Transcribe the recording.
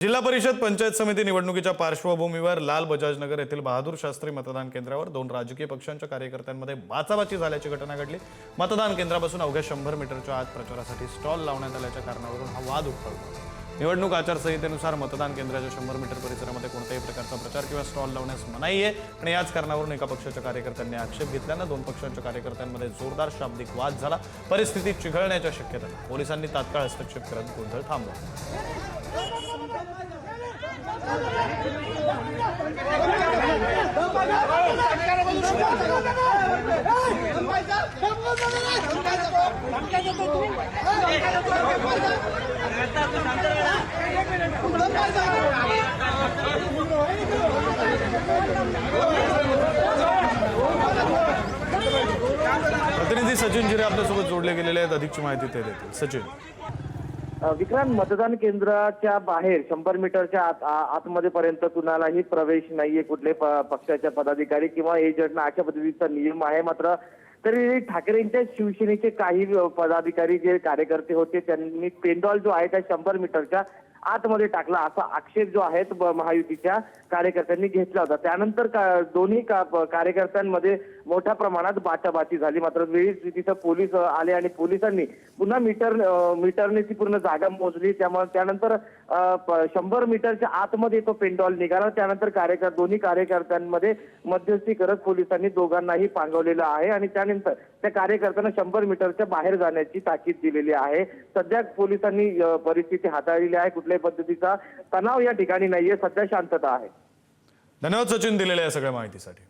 जिल्हा परिषद पंचायत समिती निवडणुकीच्या पार्श्वभूमीवर लाल बजाजनगर येथील बहादूर शास्त्री मतदान केंद्रावर दोन राजकीय पक्षांच्या कार्यकर्त्यांमध्ये बाचाबाची झाल्याची घटना घडली। मतदान केंद्रापासून अवघ्या 100 मीटरच्या आत प्रचारासाठी स्टॉल लावण्यात आल्याच्या कारणावरून हा वाद उफाळला। निवडणूक आचारसंहितेनुसार मतदान केंद्राच्या 100 मीटर परिसरामध्ये कोणत्याही प्रकारचा प्रचार किंवा स्टॉल लावण्यास मनाई आहे आणि याच कारणावरून एका पक्षाच्या कार्यकर्त्यांनी आक्षेप घेतल्याने दोन पक्षांच्या कार्यकर्त्यांमध्ये जोरदार शाब्दिक वाद झाला। परिस्थिती चिघळण्याच्या शक्यता आहे। पोलिसांनी तात्काळ हस्तक्षेप करत गोंधळ थांबवला। प्रतिनिधी सचिन जिरे आपल्यासोबत जोडले गेलेले आहेत। अधिकची माहिती ते देतील। सचिन, विक्रांत, मतदान केंद्राच्या बाहेर 100 मीटरच्या आतमध्ये पर्यंत कुणालाही प्रवेश नाहीये। कुठले पक्षाच्या पदाधिकारी किंवा एजंटना अशा पद्धतीचा नियम आहे। मात्र तरी ठाकरेंच्या शिवसेनेचे काही पदाधिकारी जे कार्यकर्ते होते त्यांनी पेंडॉल जो आहे त्या 100 मीटरच्या आतमध्ये टाकला असा आक्षेप जो आहे तो महायुतीच्या कार्यकर्त्यांनी घेतला होता। त्यानंतर दोन्ही कार्यकर्त्यांमध्ये मोठ्या प्रमाणात बाचाबाची झाली। मात्र वेळीच तिथं पोलीस आले आणि पोलिसांनी पुन्हा मीटरने ती पूर्ण जागा मोजली। त्यानंतर 100 मीटरच्या आतमध्ये तो पेंडॉल निघाला। त्यानंतर दोन्ही कार्यकर्त्यांमध्ये मध्यस्थी करत पोलिसांनी दोघांनाही पांगवलेलं आहे आणि त्यानंतर त्या कार्यकर्त्यांना 100 मीटरच्या बाहेर जाण्याची ताकीद दिलेली आहे। सध्या पोलिसांनी परिस्थिती हाताळलेली आहे। कुठल्याही पद्धतीचा तणाव या ठिकाणी नाहीये। सध्या शांतता आहे। धन्यवाद सचिन दिलेल्या या सगळ्या माहितीसाठी।